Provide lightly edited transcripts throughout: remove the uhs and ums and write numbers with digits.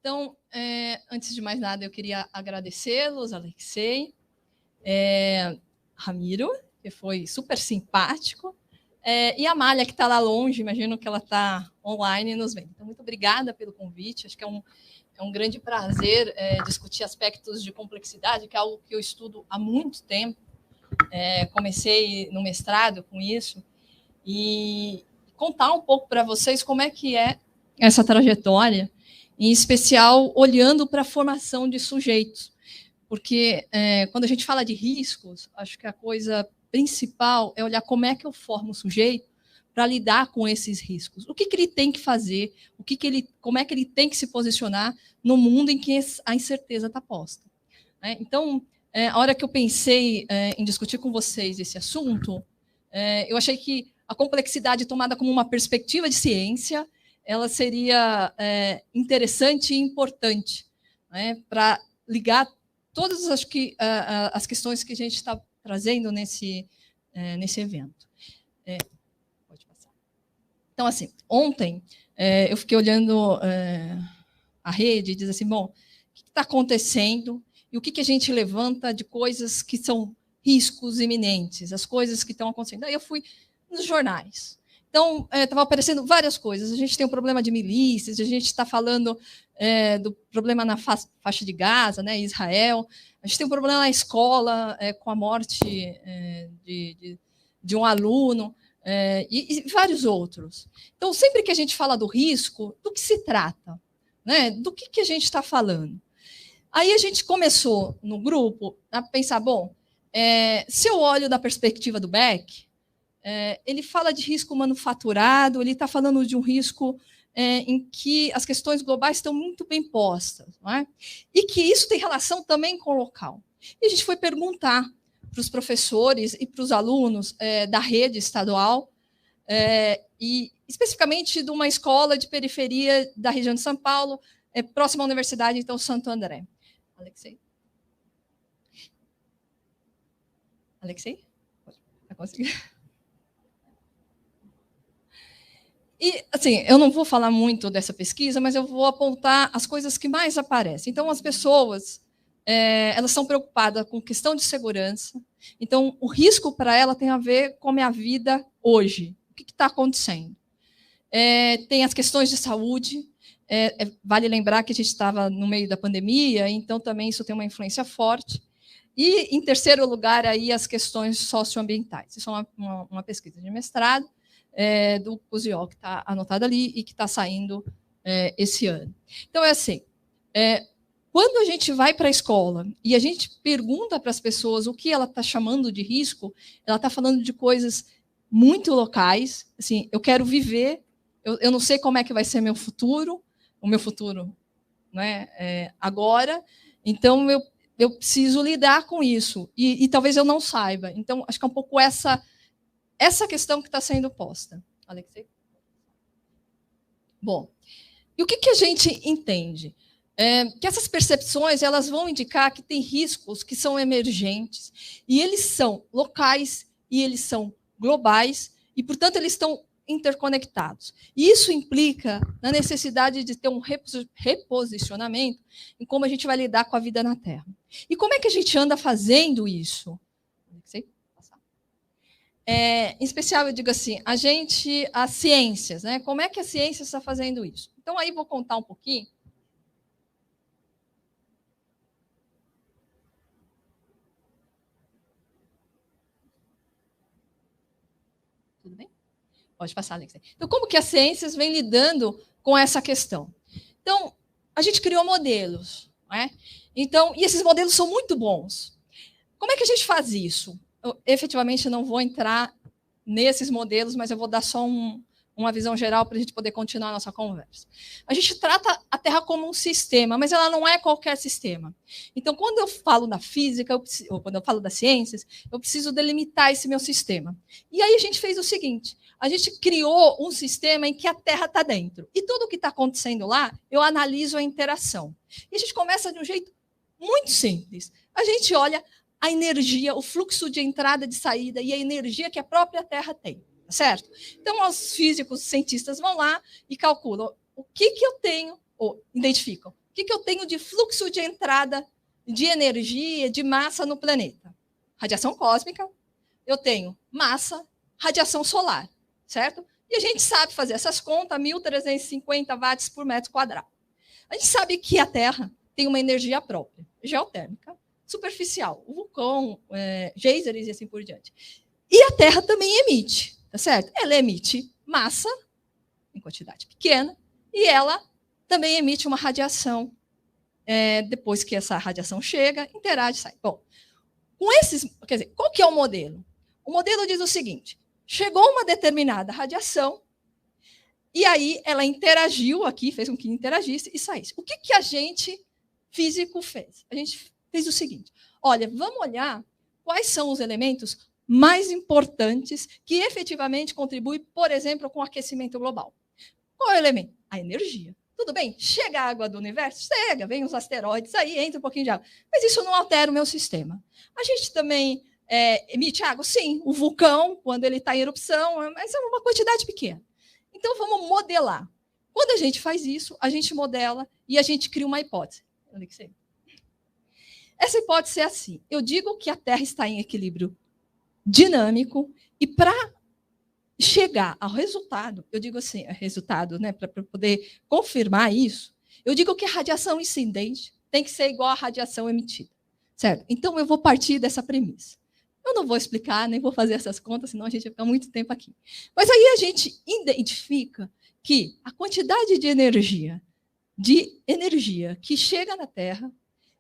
Então, antes de mais nada, eu queria agradecê-los, Alexei, Ramiro, que foi super simpático, e a Amália, que está lá longe, imagino que ela está online nos vendo. Então, muito obrigada pelo convite, acho que é um grande prazer discutir aspectos de complexidade, que é algo que eu estudo há muito tempo. Comecei no mestrado com isso, e contar um pouco para vocês como é que é essa trajetória, em especial olhando para a formação de sujeitos. Porque quando a gente fala de riscos, acho que a coisa principal é olhar como é que eu formo o sujeito para lidar com esses riscos. O que ele tem que fazer, como é que ele tem que se posicionar no mundo em que a incerteza está posta. Então, a hora que eu pensei em discutir com vocês esse assunto, eu achei que a complexidade tomada como uma perspectiva de ciência, ela seria interessante e importante, para ligar todas as questões que a gente está trazendo nesse evento. Pode passar. Então, assim, ontem eu fiquei olhando a rede e diz assim, bom, o que está acontecendo e o que a gente levanta de coisas que são riscos iminentes, as coisas que estão acontecendo. Aí eu fui nos jornais. Então, estava aparecendo várias coisas. A gente tem um problema de milícias, a gente está falando do problema na faixa de Gaza, né, Israel. A gente tem um problema na escola com a morte de um aluno e vários outros. Então, sempre que a gente fala do risco, do que se trata? Né? Do que a gente está falando? Aí a gente começou, no grupo, a pensar, bom, se eu olho da perspectiva do Beck, ele fala de risco manufaturado, ele está falando de um risco em que as questões globais estão muito bem postas, não é? E que isso tem relação também com o local. E a gente foi perguntar para os professores e para os alunos da rede estadual, e especificamente de uma escola de periferia da região de São Paulo, próxima à universidade, então, Santo André. Alexei? Alexei? Vai conseguir? E, assim, eu não vou falar muito dessa pesquisa, mas eu vou apontar as coisas que mais aparecem. Então, as pessoas, elas são preocupadas com questão de segurança. Então, o risco para ela tem a ver com a minha vida hoje. O que está acontecendo? Tem as questões de saúde. Vale lembrar que a gente estava no meio da pandemia, então também isso tem uma influência forte. E, em terceiro lugar, aí, as questões socioambientais. Isso é uma pesquisa de mestrado, do Cusiol, que está anotado ali e que está saindo esse ano. Então, é assim, quando a gente vai para a escola e a gente pergunta para as pessoas o que ela está chamando de risco, ela está falando de coisas muito locais, assim, eu quero viver, eu não sei como é que vai ser o meu futuro, né, agora, então eu preciso lidar com isso, e talvez eu não saiba. Então, acho que é um pouco essa questão que está sendo posta. Alexei? Bom, e o que a gente entende? Que essas percepções elas vão indicar que tem riscos que são emergentes, e eles são locais, e eles são globais, e, portanto, eles estão interconectados. E isso implica na necessidade de ter um reposicionamento em como a gente vai lidar com a vida na Terra. E como é que a gente anda fazendo isso? Alexei? Em especial, eu digo assim, as ciências, né? Como é que a ciência está fazendo isso? Então, aí vou contar um pouquinho. Tudo bem? Pode passar, Alex. Então, como que as ciências vêm lidando com essa questão? Então, a gente criou modelos, né? Então, e esses modelos são muito bons. Como é que a gente faz isso? Eu, efetivamente, não vou entrar nesses modelos, mas eu vou dar só uma visão geral para a gente poder continuar a nossa conversa. A gente trata a Terra como um sistema, mas ela não é qualquer sistema. Então, quando eu falo da física, ou quando eu falo das ciências, eu preciso delimitar esse meu sistema. E aí a gente fez o seguinte, a gente criou um sistema em que a Terra está dentro. E tudo o que está acontecendo lá, eu analiso a interação. E a gente começa de um jeito muito simples. A gente olha a energia, o fluxo de entrada e de saída e a energia que a própria Terra tem, certo? Então, os físicos, os cientistas vão lá e calculam o que eu tenho, ou identificam, o que eu tenho de fluxo de entrada de energia, de massa no planeta? Radiação cósmica, eu tenho massa, radiação solar, certo? E a gente sabe fazer essas contas, 1.350 watts por metro quadrado. A gente sabe que a Terra tem uma energia própria, geotérmica, superficial, o vulcão, geysers e assim por diante. E a Terra também emite, tá certo? Ela emite massa, em quantidade pequena, e ela também emite uma radiação. Depois que essa radiação chega, interage e sai. Bom, com esses, quer dizer, qual que é o modelo? O modelo diz o seguinte: chegou uma determinada radiação, e aí ela interagiu aqui, fez com que interagisse e saísse. O que a gente, físico, fez? A gente fez o seguinte: olha, vamos olhar quais são os elementos mais importantes que efetivamente contribuem, por exemplo, com o aquecimento global. Qual é o elemento? A energia. Tudo bem, chega a água do universo? Chega, vem os asteroides, aí entra um pouquinho de água. Mas isso não altera o meu sistema. A gente também emite água? Sim, o vulcão, quando ele está em erupção, mas é uma quantidade pequena. Então, vamos modelar. Quando a gente faz isso, a gente modela e a gente cria uma hipótese. Essa hipótese é assim: eu digo que a Terra está em equilíbrio dinâmico e para chegar ao resultado, eu digo assim, resultado, né, para poder confirmar isso, eu digo que a radiação incidente tem que ser igual à radiação emitida, certo? Então, eu vou partir dessa premissa. Eu não vou explicar, nem vou fazer essas contas, senão a gente vai ficar muito tempo aqui. Mas aí a gente identifica que a quantidade de energia que chega na Terra,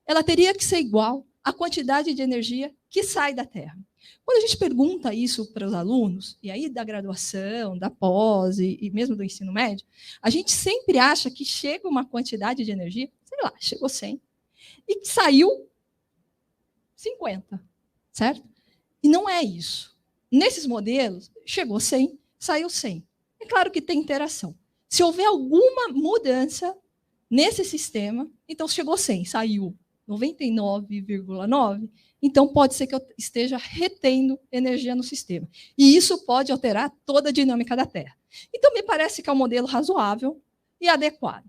ela teria que ser igual à quantidade de energia que sai da Terra. Quando a gente pergunta isso para os alunos, e aí da graduação, da pós e mesmo do ensino médio, a gente sempre acha que chega uma quantidade de energia, sei lá, chegou 100, e saiu 50, certo? E não é isso. Nesses modelos, chegou 100, saiu 100. É claro que tem interação. Se houver alguma mudança nesse sistema, então chegou 100, saiu 99,9, então pode ser que eu esteja retendo energia no sistema. E isso pode alterar toda a dinâmica da Terra. Então, me parece que é um modelo razoável e adequado.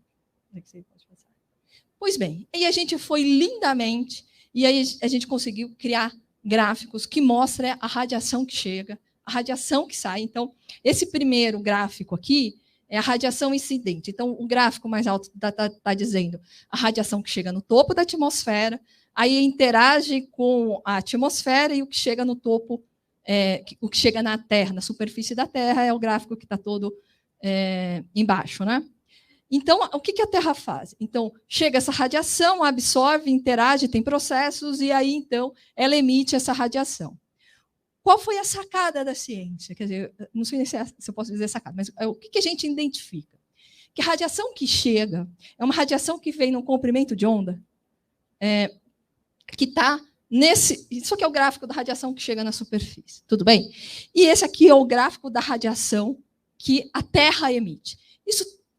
Pois bem, aí a gente foi lindamente, e aí a gente conseguiu criar gráficos que mostram a radiação que chega, a radiação que sai. Então, esse primeiro gráfico aqui é a radiação incidente. Então, o gráfico mais alto está dizendo a radiação que chega no topo da atmosfera, aí interage com a atmosfera e o que chega no topo, o que chega na Terra, na superfície da Terra, é o gráfico que está todo embaixo, né? Então, o que a Terra faz? Então, chega essa radiação, absorve, interage, tem processos, e aí, então, ela emite essa radiação. Qual foi a sacada da ciência? Quer dizer, não sei se eu posso dizer sacada, mas o que a gente identifica? Que a radiação que chega é uma radiação que vem num comprimento de onda, que está nesse... Isso aqui é o gráfico da radiação que chega na superfície, tudo bem? E esse aqui é o gráfico da radiação que a Terra emite.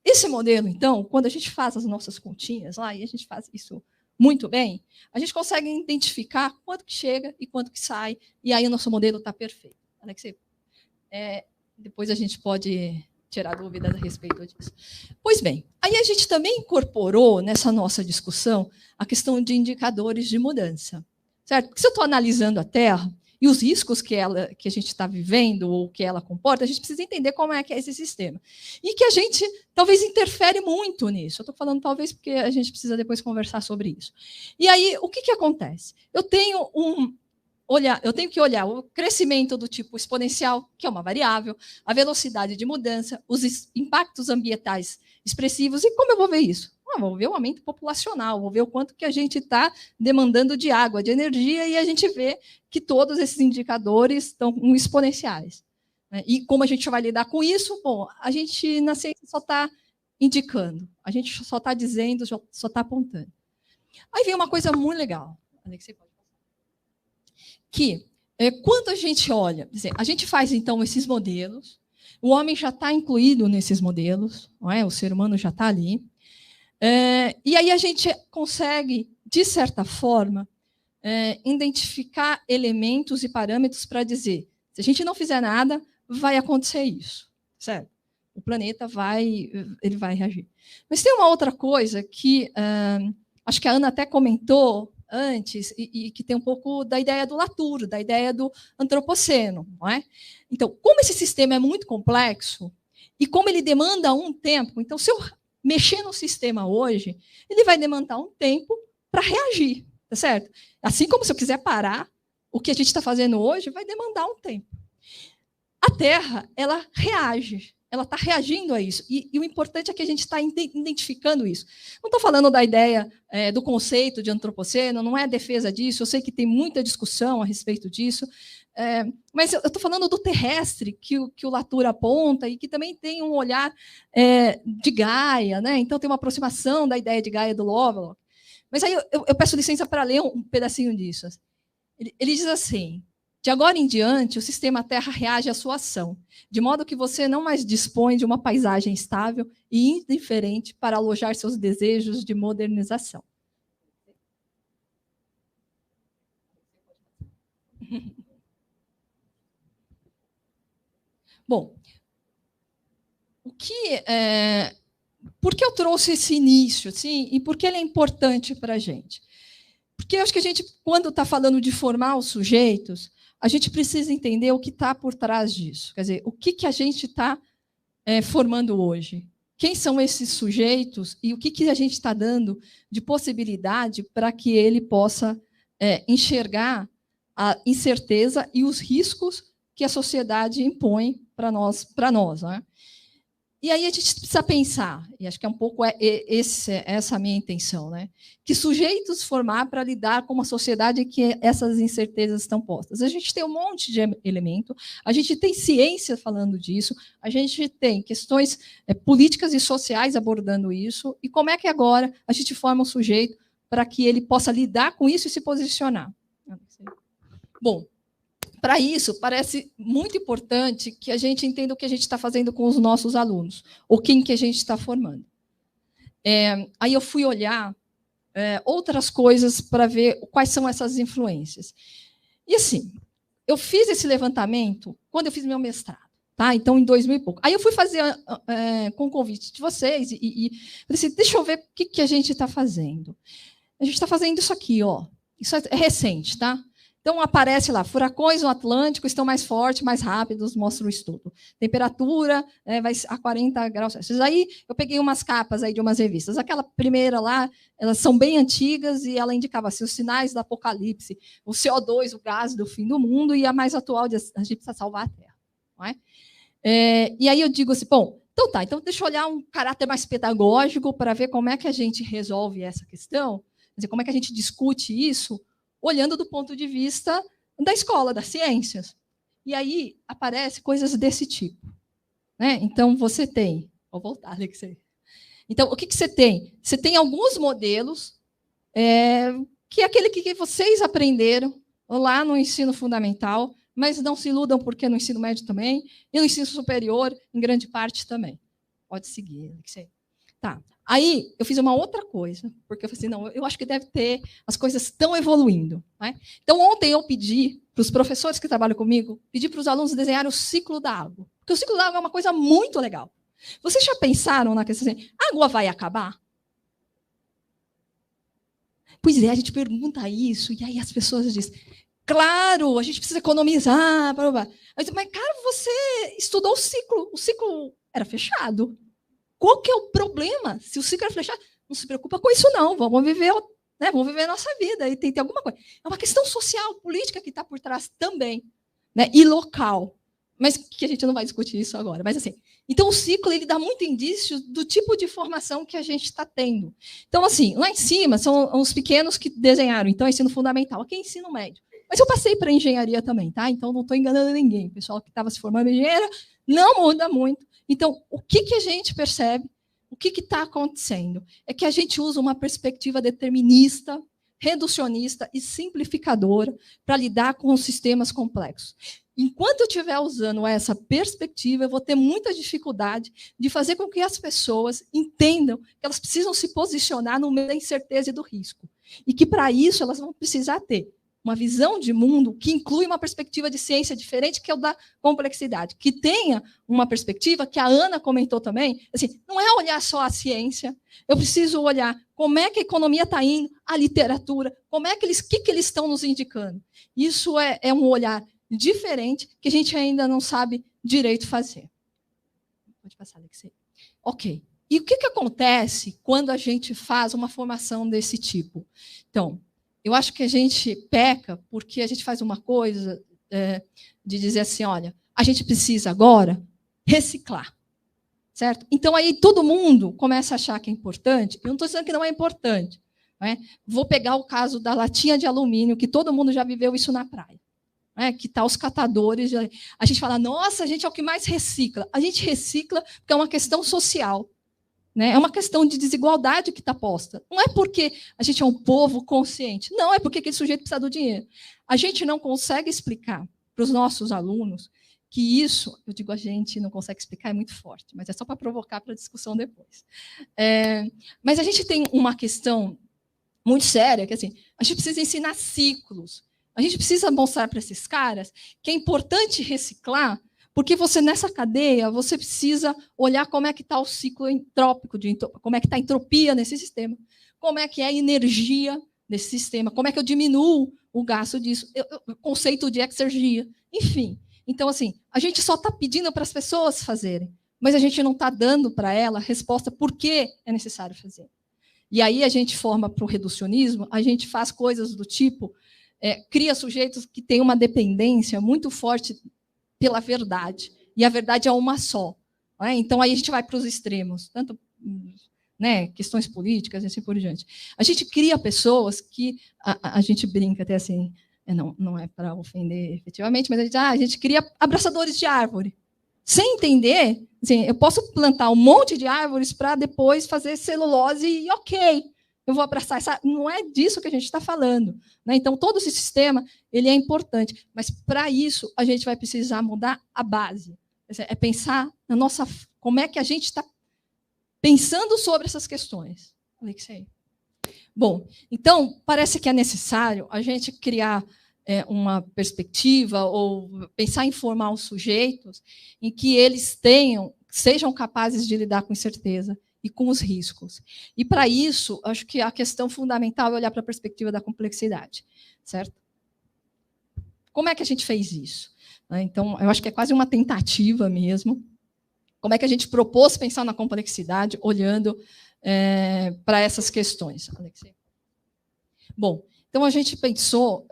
Esse modelo, então, quando a gente faz as nossas continhas lá, e a gente faz isso muito bem, a gente consegue identificar quanto que chega e quanto que sai, e aí o nosso modelo está perfeito. Alexei, depois a gente pode tirar dúvidas a respeito disso. Pois bem, aí a gente também incorporou nessa nossa discussão a questão de indicadores de mudança, certo? Porque se eu estou analisando a Terra e os riscos que a gente está vivendo ou que ela comporta, a gente precisa entender como é que é esse sistema. E que a gente talvez interfere muito nisso. Eu estou falando talvez porque a gente precisa depois conversar sobre isso. E aí, o que acontece? Eu tenho que olhar o crescimento do tipo exponencial, que é uma variável, a velocidade de mudança, os impactos ambientais expressivos. E como eu vou ver isso? Vou ver o aumento populacional, vou ver o quanto que a gente está demandando de água, de energia, e a gente vê que todos esses indicadores estão exponenciais. E como a gente vai lidar com isso? Bom, a gente na ciência só está indicando, a gente só está dizendo, só está apontando. Aí vem uma coisa muito legal, que quando a gente olha, a gente faz então esses modelos, o homem já está incluído nesses modelos, não é? O ser humano já está ali. E aí a gente consegue, de certa forma, identificar elementos e parâmetros para dizer, se a gente não fizer nada, vai acontecer isso, certo? o planeta ele vai reagir. Mas tem uma outra coisa que acho que a Ana até comentou antes, e que tem um pouco da ideia do Latour, da ideia do antropoceno. Não é? Então, como esse sistema é muito complexo, e como ele demanda um tempo, então, se eu mexer no sistema hoje, ele vai demandar um tempo para reagir, tá certo? Assim como se eu quiser parar, o que a gente está fazendo hoje vai demandar um tempo. A Terra, ela reage, ela está reagindo a isso. E o importante é que a gente está identificando isso. Não estou falando da ideia do conceito de antropoceno, não é defesa disso, eu sei que tem muita discussão a respeito disso, mas eu estou falando do terrestre, que o Latour aponta, e que também tem um olhar de Gaia, né? Então tem uma aproximação da ideia de Gaia do Lovelock. Mas aí eu peço licença para ler um pedacinho disso. Ele diz assim: de agora em diante, o sistema Terra reage à sua ação, de modo que você não mais dispõe de uma paisagem estável e indiferente para alojar seus desejos de modernização. Bom, por que eu trouxe esse início, assim, e por que ele é importante para a gente? Porque eu acho que a gente, quando está falando de formar os sujeitos, a gente precisa entender o que está por trás disso. Quer dizer, o que a gente está formando hoje? Quem são esses sujeitos e o que a gente está dando de possibilidade para que ele possa enxergar a incerteza e os riscos que a sociedade impõe para nós, né? E aí a gente precisa pensar, e acho que é um pouco essa a minha intenção, né? Que sujeitos formar para lidar com uma sociedade em que essas incertezas estão postas. A gente tem um monte de elemento, a gente tem ciência falando disso, a gente tem questões políticas e sociais abordando isso, e como é que agora a gente forma um sujeito para que ele possa lidar com isso e se posicionar? Bom, para isso, parece muito importante que a gente entenda o que a gente está fazendo com os nossos alunos, ou quem que a gente está formando. Aí eu fui olhar outras coisas para ver quais são essas influências. E assim, eu fiz esse levantamento quando eu fiz meu mestrado, tá? Então, em 2000 e pouco. Aí eu fui fazer com o convite de vocês e falei assim, deixa eu ver o que a gente está fazendo. A gente está fazendo isso aqui, ó. Isso é recente, tá? Então, aparece lá, furacões no Atlântico estão mais fortes, mais rápidos, mostra o estudo. Temperatura vai a 40 graus Celsius. Aí, eu peguei umas capas aí de umas revistas. Aquela primeira lá, elas são bem antigas e ela indicava assim, os sinais do apocalipse, o CO2, o gás do fim do mundo, e a mais atual, a gente precisa salvar a Terra. Não é? E aí eu digo assim, bom, então tá, então deixa eu olhar um caráter mais pedagógico para ver como é que a gente resolve essa questão, quer dizer, como é que a gente discute isso, olhando do ponto de vista da escola, das ciências. E aí aparecem coisas desse tipo. Né? Então, você tem... Vou voltar, Alexei. Então, o que você tem? Você tem alguns modelos, que é aquele que vocês aprenderam lá no ensino fundamental, mas não se iludam porque no ensino médio também, e no ensino superior, em grande parte também. Pode seguir, Alexei. Tá. Aí, eu fiz uma outra coisa, porque eu falei assim, não, eu acho que deve ter, as coisas estão evoluindo. Né? Então, ontem eu pedi para os professores que trabalham comigo, pedi para os alunos desenharem o ciclo da água. Porque o ciclo da água é uma coisa muito legal. Vocês já pensaram na questão assim, a água vai acabar? Pois é, a gente pergunta isso, e aí as pessoas dizem, claro, a gente precisa economizar. Mas, cara, você estudou o ciclo era fechado. Qual que é o problema? Se o ciclo é fechado, não se preocupa com isso, não. Vamos viver, né? Vamos viver a nossa vida. E tem alguma coisa. É uma questão social, política que está por trás também, né? E local. Mas que a gente não vai discutir isso agora. Mas assim, então o ciclo ele dá muito indício do tipo de formação que a gente está tendo. Então, assim, lá em cima são os pequenos que desenharam. Então, é ensino fundamental. Aqui é ensino médio. Mas eu passei para engenharia também, tá? Então, não estou enganando ninguém. O pessoal que estava se formando em engenharia não muda muito. Então, o que a gente percebe, o que está acontecendo? É que a gente usa uma perspectiva determinista, reducionista e simplificadora para lidar com os sistemas complexos. Enquanto eu estiver usando essa perspectiva, eu vou ter muita dificuldade de fazer com que as pessoas entendam que elas precisam se posicionar no meio da incerteza e do risco. E que, para isso, elas vão precisar ter uma visão de mundo que inclui uma perspectiva de ciência diferente, que é o da complexidade, que tenha uma perspectiva que a Ana comentou também, assim, não é olhar só a ciência, eu preciso olhar como é que a economia está indo, a literatura, como é que que eles estão nos indicando. Isso é um olhar diferente que a gente ainda não sabe direito fazer. Pode passar, Alexei. Ok. E o que acontece quando a gente faz uma formação desse tipo? Então, eu acho que a gente peca porque a gente faz uma coisa de dizer assim, olha, a gente precisa agora reciclar, certo? Então, aí todo mundo começa a achar que é importante. Eu não estou dizendo que não é importante. Não é? Vou pegar o caso da latinha de alumínio, que todo mundo já viveu isso na praia. Que tá os catadores. A gente fala, nossa, a gente é o que mais recicla. A gente recicla porque é uma questão social. É uma questão de desigualdade que está posta. Não é porque a gente é um povo consciente. Não, é porque aquele sujeito precisa do dinheiro. A gente não consegue explicar para os nossos alunos que isso, eu digo a gente não consegue explicar, é muito forte, mas é só para provocar para a discussão depois. Mas a gente tem uma questão muito séria, que assim, a gente precisa ensinar ciclos. A gente precisa mostrar para esses caras que é importante reciclar, porque você, nessa cadeia, você precisa olhar como é que está o ciclo entrópico, como é que está a entropia nesse sistema, como é que é a energia nesse sistema, como é que eu diminuo o gasto disso, o conceito de exergia, enfim. Então, assim, a gente só está pedindo para as pessoas fazerem, mas a gente não está dando para ela a resposta por que é necessário fazer. E aí a gente forma para o reducionismo, a gente faz coisas do tipo, cria sujeitos que têm uma dependência muito forte pela verdade, e a verdade é uma só. Então, aí a gente vai para os extremos, tanto questões políticas e assim por diante. A gente cria pessoas que, a gente brinca até assim, não é para ofender efetivamente, mas a gente cria abraçadores de árvore, sem entender, assim, eu posso plantar um monte de árvores para depois fazer celulose e ok, eu vou abraçar essa. Não é disso que a gente está falando. Então, todo esse sistema ele é importante, mas para isso a gente vai precisar mudar a base. É pensar na nossa, como é que a gente está pensando sobre essas questões. Alexei. Bom, então parece que é necessário a gente criar uma perspectiva ou pensar em formar os sujeitos em que eles sejam capazes de lidar com incerteza e com os riscos. E, para isso, acho que a questão fundamental é olhar para a perspectiva da complexidade, certo? Como é que a gente fez isso? Então, eu acho que é quase uma tentativa mesmo. Como é que a gente propôs pensar na complexidade olhando para essas questões? Alexei? Bom, então a gente pensou,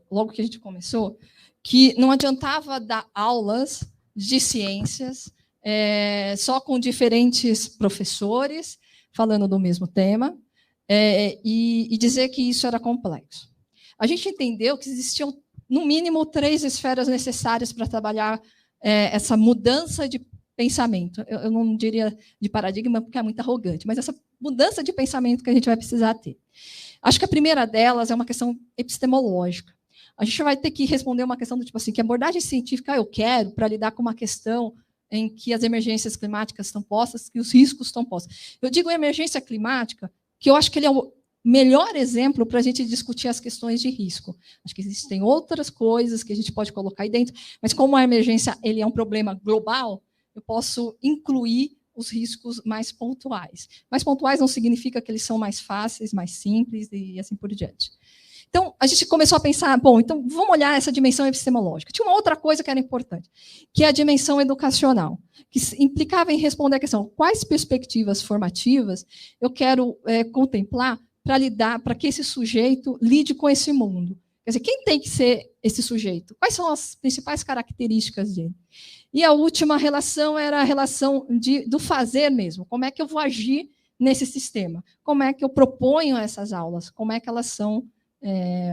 logo que a gente começou, que não adiantava dar aulas de ciências só com diferentes professores falando do mesmo tema e dizer que isso era complexo. A gente entendeu que existiam, no mínimo, 3 esferas necessárias para trabalhar essa mudança de pensamento. Eu não diria de paradigma, porque é muito arrogante, mas essa mudança de pensamento que a gente vai precisar ter. Acho que a primeira delas é uma questão epistemológica. A gente vai ter que responder uma questão do tipo assim, que abordagem científica eu quero para lidar com uma questão em que as emergências climáticas estão postas, que os riscos estão postos. Eu digo emergência climática, que eu acho que ele é o melhor exemplo para a gente discutir as questões de risco. Acho que existem outras coisas que a gente pode colocar aí dentro, mas como a emergência ele é um problema global, eu posso incluir os riscos mais pontuais. Mais pontuais não significa que eles são mais fáceis, mais simples e assim por diante. Então, a gente começou a pensar, bom, então vamos olhar essa dimensão epistemológica. Tinha uma outra coisa que era importante, que é a dimensão educacional, que implicava em responder a questão, quais perspectivas formativas eu quero contemplar para que esse sujeito lide com esse mundo. Quer dizer, quem tem que ser esse sujeito? Quais são as principais características dele? E a última relação era a relação do fazer mesmo. Como é que eu vou agir nesse sistema? Como é que eu proponho essas aulas? Como é que elas são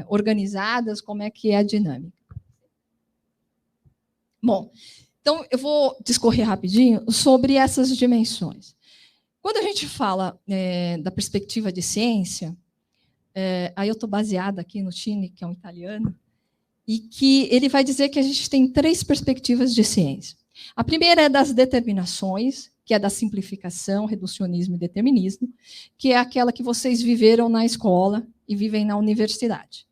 organizadas? Como é que é a dinâmica? Bom, então eu vou discorrer rapidinho sobre essas dimensões. Quando a gente fala da perspectiva de ciência, aí eu estou baseada aqui no Cini, que é um italiano, e que ele vai dizer que a gente tem 3 perspectivas de ciência. A primeira é das determinações, que é da simplificação, reducionismo e determinismo, que é aquela que vocês viveram na escola e vivem na universidade.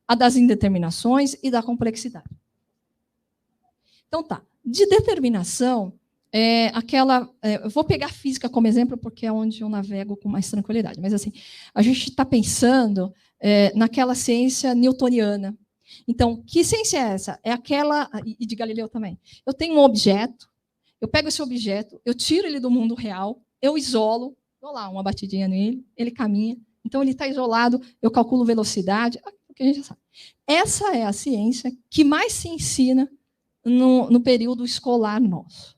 a das indeterminações e da complexidade. Então, tá. De determinação, eu vou pegar a física como exemplo, porque é onde eu navego com mais tranquilidade. Mas, assim, a gente está pensando naquela ciência newtoniana. Então, que ciência é essa? É aquela, e de Galileu também. Eu tenho um objeto, eu pego esse objeto, eu tiro ele do mundo real, eu isolo, dou lá uma batidinha nele, ele caminha, então ele está isolado, eu calculo velocidade, o que a gente já sabe. Essa é a ciência que mais se ensina no período escolar nosso.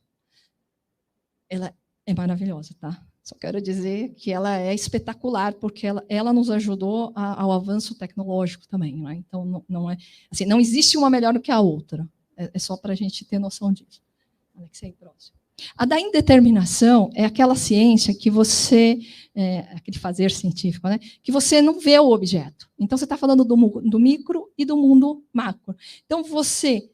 Ela é maravilhosa, tá? Só quero dizer que ela é espetacular, porque ela nos ajudou ao avanço tecnológico também. Né? Então, não é assim, não existe uma melhor do que a outra. É só para a gente ter noção disso. Alexei, próximo. A da indeterminação é aquela ciência que você, aquele fazer científico, né? Que você não vê o objeto. Então, você está falando do micro e do mundo macro. Então, você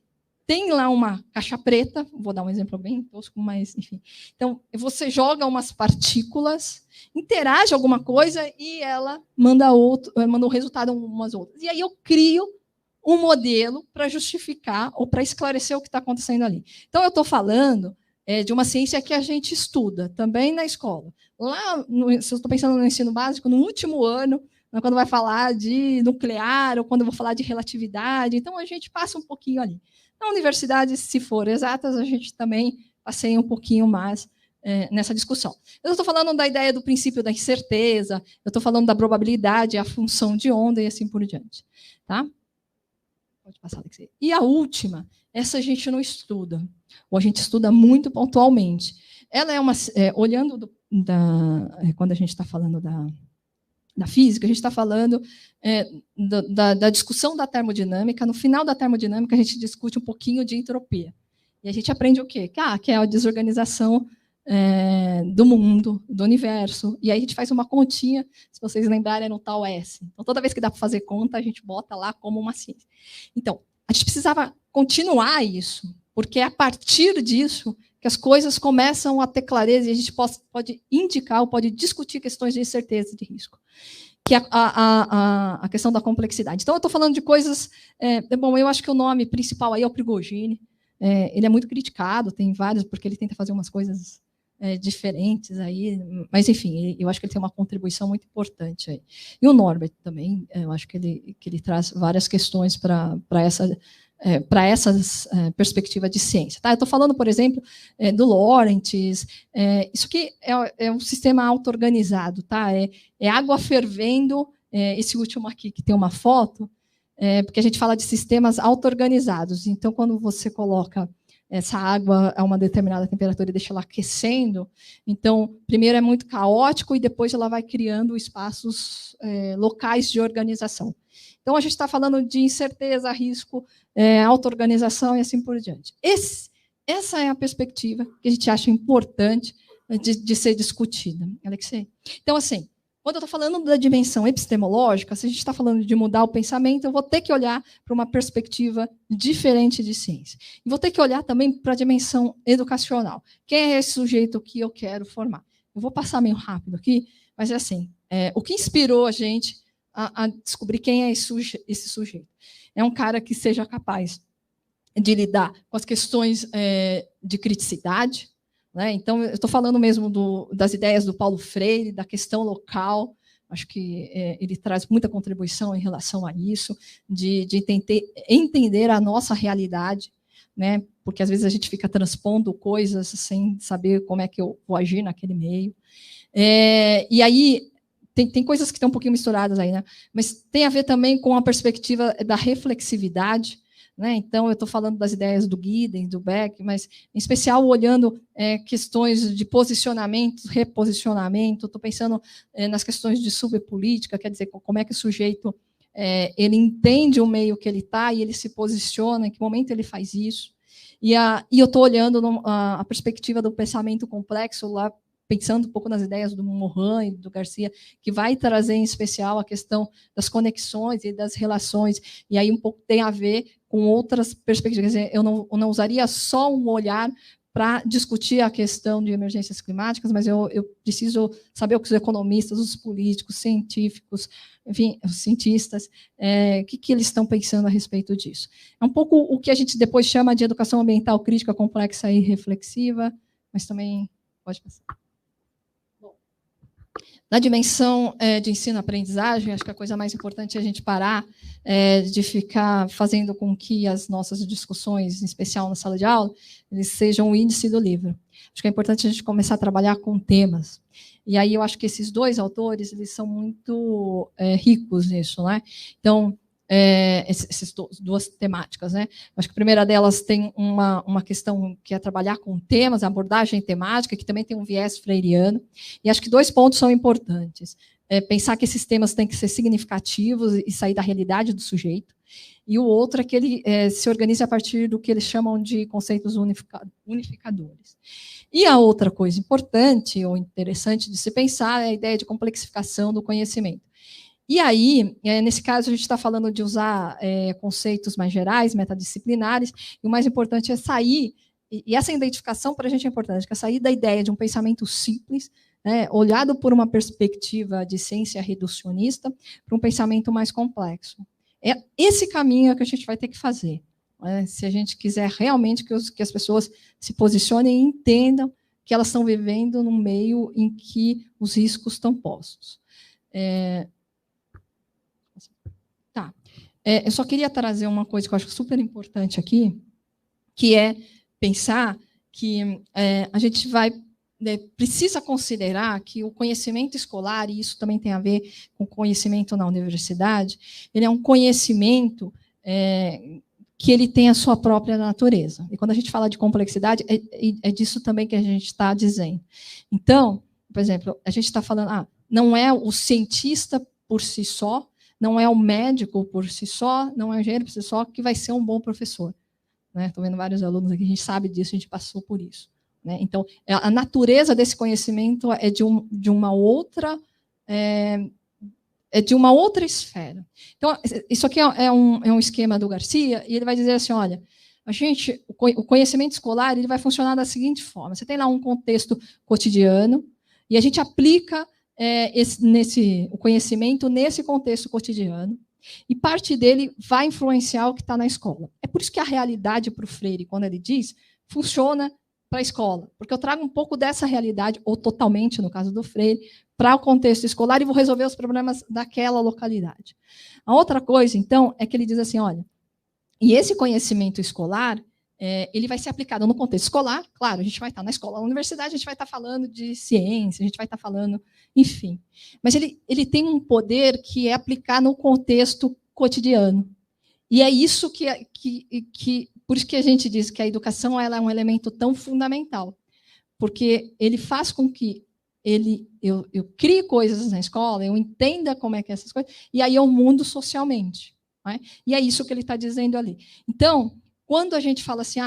tem lá uma caixa preta, vou dar um exemplo bem tosco, mas enfim. Então, você joga umas partículas, interage alguma coisa e ela manda o resultado umas outras. E aí eu crio um modelo para justificar ou para esclarecer o que está acontecendo ali. Então, eu estou falando de uma ciência que a gente estuda também na escola. Lá, se eu estou pensando no ensino básico, no último ano, quando vai falar de nuclear ou quando eu vou falar de relatividade, então a gente passa um pouquinho ali. Na universidade, se for exatas, a gente também passeia um pouquinho mais nessa discussão. Eu estou falando da ideia do princípio da incerteza, eu estou falando da probabilidade, a função de onda e assim por diante. Tá? Pode passar, Alexei. E a última, essa a gente não estuda, ou a gente estuda muito pontualmente. Ela é uma... olhando quando a gente está falando da física, a gente está falando da discussão da termodinâmica. No final da termodinâmica, a gente discute um pouquinho de entropia. E a gente aprende o quê? Que é a desorganização do mundo, do universo. E aí a gente faz uma continha, se vocês lembrarem, no tal S. Então, toda vez que dá para fazer conta, a gente bota lá como uma ciência. Então, a gente precisava continuar isso, porque é a partir disso que as coisas começam a ter clareza e a gente pode indicar ou pode discutir questões de incerteza e de risco, que é a questão da complexidade. Então, eu estou falando de coisas... bom, eu acho que o nome principal aí é o Prigogine. Ele é muito criticado, tem vários, porque ele tenta fazer umas coisas diferentes aí, mas, enfim, eu acho que ele tem uma contribuição muito importante aí. E o Norbert também, eu acho que ele traz várias questões para essas perspectivas de ciência. Tá? Eu estou falando, por exemplo, do Lorentz. Isso aqui é um sistema auto-organizado. Tá? É água fervendo, esse último aqui, que tem uma foto, porque a gente fala de sistemas auto-organizados. Então, quando você coloca essa água a uma determinada temperatura e deixa ela aquecendo, então, primeiro é muito caótico e depois ela vai criando espaços locais de organização. Então, a gente está falando de incerteza, risco, auto-organização e assim por diante. Essa é a perspectiva que a gente acha importante de ser discutida. Alexei? Então, assim, quando eu estou falando da dimensão epistemológica, se a gente está falando de mudar o pensamento, eu vou ter que olhar para uma perspectiva diferente de ciência. E vou ter que olhar também para a dimensão educacional. Quem é esse sujeito que eu quero formar? Eu vou passar meio rápido aqui, mas é assim, o que inspirou a gente a descobrir quem é esse sujeito? É um cara que seja capaz de lidar com as questões de criticidade, né? Então, eu estou falando mesmo das ideias do Paulo Freire, da questão local. Acho que ele traz muita contribuição em relação a isso, de entender a nossa realidade, né? Porque às vezes a gente fica transpondo coisas sem saber como é que eu vou agir naquele meio. E aí, tem coisas que estão um pouquinho misturadas aí, né? Mas tem a ver também com a perspectiva da reflexividade, né? Então, eu estou falando das ideias do Giddens, do Beck, mas, em especial, olhando questões de posicionamento, reposicionamento, estou pensando nas questões de subpolítica, quer dizer, como é que o sujeito ele entende o meio que ele está e ele se posiciona, em que momento ele faz isso. E eu estou olhando a perspectiva do pensamento complexo, lá, pensando um pouco nas ideias do Morin e do Garcia, que vai trazer, em especial, a questão das conexões e das relações, e aí um pouco tem a ver com outras perspectivas. Quer dizer, eu não usaria só um olhar para discutir a questão de emergências climáticas, mas eu preciso saber o que os economistas, os políticos, científicos, enfim, os cientistas, o que eles estão pensando a respeito disso. É um pouco o que a gente depois chama de educação ambiental crítica, complexa e reflexiva, mas também pode passar. Na dimensão de ensino-aprendizagem, acho que a coisa mais importante é a gente parar de ficar fazendo com que as nossas discussões, em especial na sala de aula, eles sejam o índice do livro. Acho que é importante a gente começar a trabalhar com temas. E aí eu acho que esses dois autores, eles são muito ricos nisso, né? Então, essas duas temáticas, né? Acho que a primeira delas tem uma questão que é trabalhar com temas, a abordagem temática, que também tem um viés freiriano, e acho que 2 pontos são importantes. Pensar que esses temas têm que ser significativos e sair da realidade do sujeito, e o outro é que ele se organiza a partir do que eles chamam de conceitos unificadores. E a outra coisa importante ou interessante de se pensar é a ideia de complexificação do conhecimento. E aí, nesse caso, a gente está falando de usar conceitos mais gerais, metadisciplinares, e o mais importante é sair, e essa identificação para a gente é importante, que é sair da ideia de um pensamento simples, olhado por uma perspectiva de ciência reducionista, para um pensamento mais complexo. É esse caminho que a gente vai ter que fazer, se a gente quiser realmente que as pessoas se posicionem e entendam que elas estão vivendo num meio em que os riscos estão postos. Eu só queria trazer uma coisa que eu acho super importante aqui, que é pensar que a gente precisa considerar que o conhecimento escolar, e isso também tem a ver com o conhecimento na universidade, ele é um conhecimento que ele tem a sua própria natureza. E quando a gente fala de complexidade, é disso também que a gente está dizendo. Então, por exemplo, a gente está falando, não é o cientista por si só, não é o médico por si só, não é o engenheiro por si só que vai ser um bom professor. Estou vendo vários alunos aqui, a gente sabe disso, a gente passou por isso. Então, a natureza desse conhecimento é de uma outra esfera. Então, isso aqui é um esquema do Garcia, e ele vai dizer assim, olha, o conhecimento escolar ele vai funcionar da seguinte forma, você tem lá um contexto cotidiano, e a gente aplica o conhecimento nesse contexto cotidiano, e parte dele vai influenciar o que está na escola. É por isso que a realidade para o Freire, quando ele diz, funciona para a escola, porque eu trago um pouco dessa realidade, ou totalmente, no caso do Freire, para o contexto escolar e vou resolver os problemas daquela localidade. A outra coisa, então, é que ele diz assim, olha, e esse conhecimento escolar, ele vai ser aplicado no contexto escolar, claro, a gente vai estar na escola, na universidade, a gente vai estar falando de ciência, a gente vai estar falando, enfim. Mas ele tem um poder que é aplicar no contexto cotidiano. E é isso por isso que a gente diz que a educação ela é um elemento tão fundamental, porque ele faz com que eu crie coisas na escola, eu entenda como é que é essas coisas, e aí eu mundo socialmente. E é isso que ele está dizendo ali. Então, quando a gente fala assim,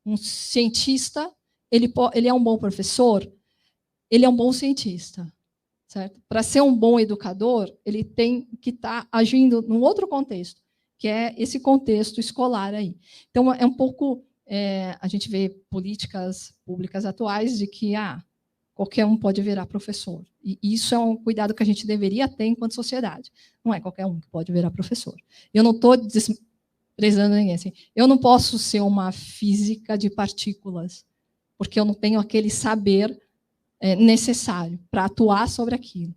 um cientista, ele é um bom professor, ele é um bom cientista. Certo? Para ser um bom educador, ele tem que estar agindo num outro contexto, que é esse contexto escolar aí. Então, é um pouco... a gente vê políticas públicas atuais de que qualquer um pode virar professor. E isso é um cuidado que a gente deveria ter enquanto sociedade. Não é qualquer um que pode virar professor. Eu não estou desprezando ninguém. Assim, eu não posso ser uma física de partículas, porque eu não tenho aquele saber necessário para atuar sobre aquilo.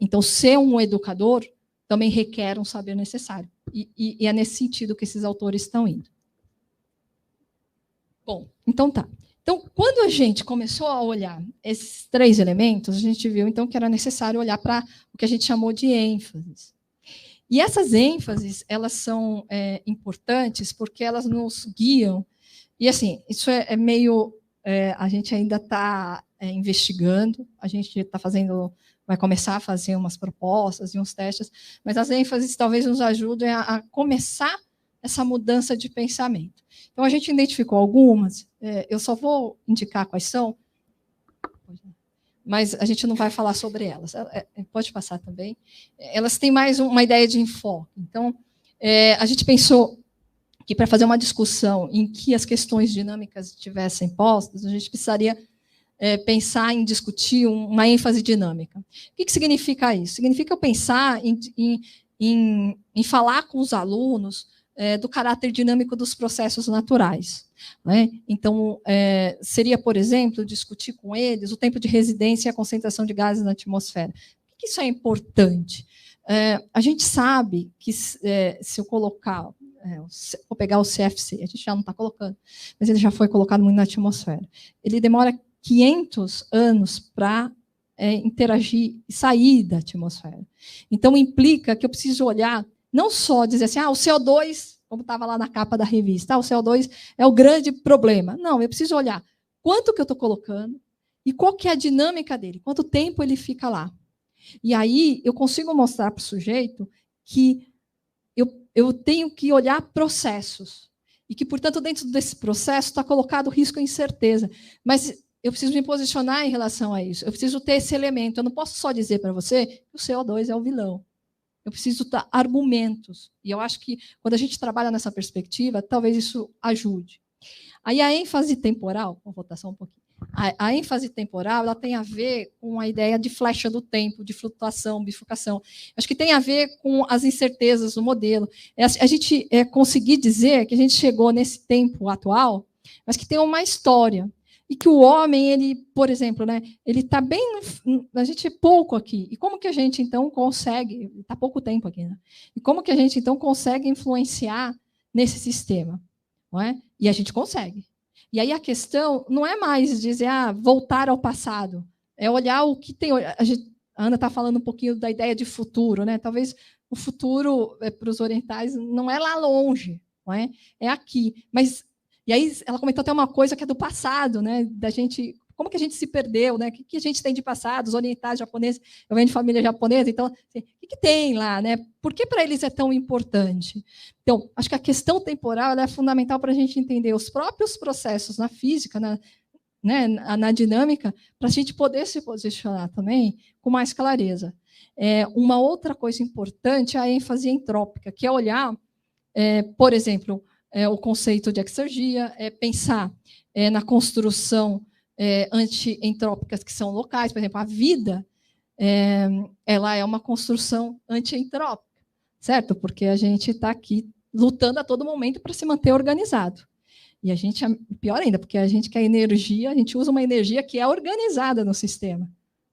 Então, ser um educador também requer um saber necessário. E é nesse sentido que esses autores estão indo. Bom, então tá. Então, quando a gente começou a olhar esses 3 elementos, a gente viu, então, que era necessário olhar para o que a gente chamou de ênfases. E essas ênfases, elas são importantes porque elas nos guiam. E, assim, isso é meio... a gente ainda está investigando, a gente está vai começar a fazer umas propostas e uns testes, mas as ênfases talvez nos ajudem a começar essa mudança de pensamento. Então, a gente identificou algumas, eu só vou indicar quais são, mas a gente não vai falar sobre elas. Pode passar também. Elas têm mais uma ideia de enfoque. Então, a gente pensou que para fazer uma discussão em que as questões dinâmicas estivessem postas, a gente precisaria pensar em discutir uma ênfase dinâmica. O que significa isso? Significa eu pensar em falar com os alunos do caráter dinâmico dos processos naturais. Né? Então, seria, por exemplo, discutir com eles o tempo de residência e a concentração de gases na atmosfera. Por que isso é importante? A gente sabe que se eu colocar, vou pegar o CFC, a gente já não está colocando, mas ele já foi colocado muito na atmosfera. Ele demora 500 anos para interagir e sair da atmosfera. Então, implica que eu preciso olhar, não só dizer assim, o CO2, como estava lá na capa da revista, o CO2 é o grande problema. Não, eu preciso olhar quanto que eu estou colocando e qual que é a dinâmica dele, quanto tempo ele fica lá. E aí eu consigo mostrar para o sujeito que eu tenho que olhar processos e que, portanto, dentro desse processo está colocado risco e incerteza. Mas eu preciso me posicionar em relação a isso. Eu preciso ter esse elemento. Eu não posso só dizer para você que o CO2 é o vilão. Eu preciso dar argumentos. E eu acho que, quando a gente trabalha nessa perspectiva, talvez isso ajude. Aí a ênfase temporal, vou voltar só um pouquinho. A ênfase temporal ela tem a ver com a ideia de flecha do tempo, de flutuação, bifurcação. Acho que tem a ver com as incertezas do modelo. A gente conseguir dizer que a gente chegou nesse tempo atual, mas que tem uma história. E que o homem, ele, por exemplo, né, ele está bem... A gente é pouco aqui. E como que a gente, então, consegue... Está pouco tempo aqui, né? E como que a gente, então, consegue influenciar nesse sistema? Não é? E a gente consegue. E aí a questão não é mais dizer, voltar ao passado. É olhar o que tem... A Ana está falando um pouquinho da ideia de futuro, né? Talvez o futuro, para os orientais, não é lá longe, não é? É aqui. Mas... E aí ela comentou até uma coisa que é do passado, né? Da gente, como que a gente se perdeu, né? O que a gente tem de passado? Os orientais, japoneses, eu venho de família japonesa, então, assim, o que tem lá, né? Por que para eles é tão importante? Então, acho que a questão temporal ela é fundamental para a gente entender os próprios processos na física, na dinâmica, para a gente poder se posicionar também com mais clareza. Uma outra coisa importante é a ênfase entrópica, que é olhar, por exemplo, o conceito de exergia, pensar na construção anti-entrópicas que são locais. Por exemplo, a vida ela é uma construção anti-entrópica, certo? Porque a gente está aqui lutando a todo momento para se manter organizado. E a gente, pior ainda, porque a gente quer energia, a gente usa uma energia que é organizada no sistema,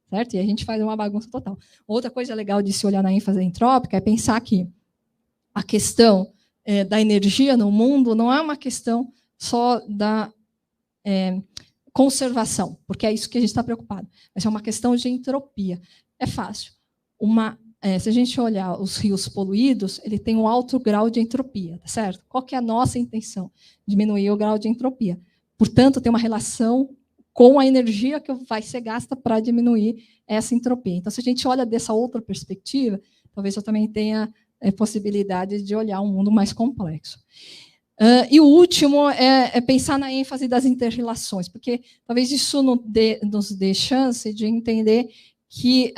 certo? E a gente faz uma bagunça total. Outra coisa legal de se olhar na ênfase entrópica é pensar que a questão da energia no mundo não é uma questão só da conservação, porque é isso que a gente está preocupado, mas é uma questão de entropia. É fácil. Se a gente olhar os rios poluídos, ele tem um alto grau de entropia, tá certo? Qual que é a nossa intenção? Diminuir o grau de entropia. Portanto, tem uma relação com a energia que vai ser gasta para diminuir essa entropia. Então, se a gente olha dessa outra perspectiva, talvez eu também tenha possibilidade de olhar um mundo mais complexo. E o último é pensar na ênfase das inter-relações, porque talvez isso nos dê chance de entender que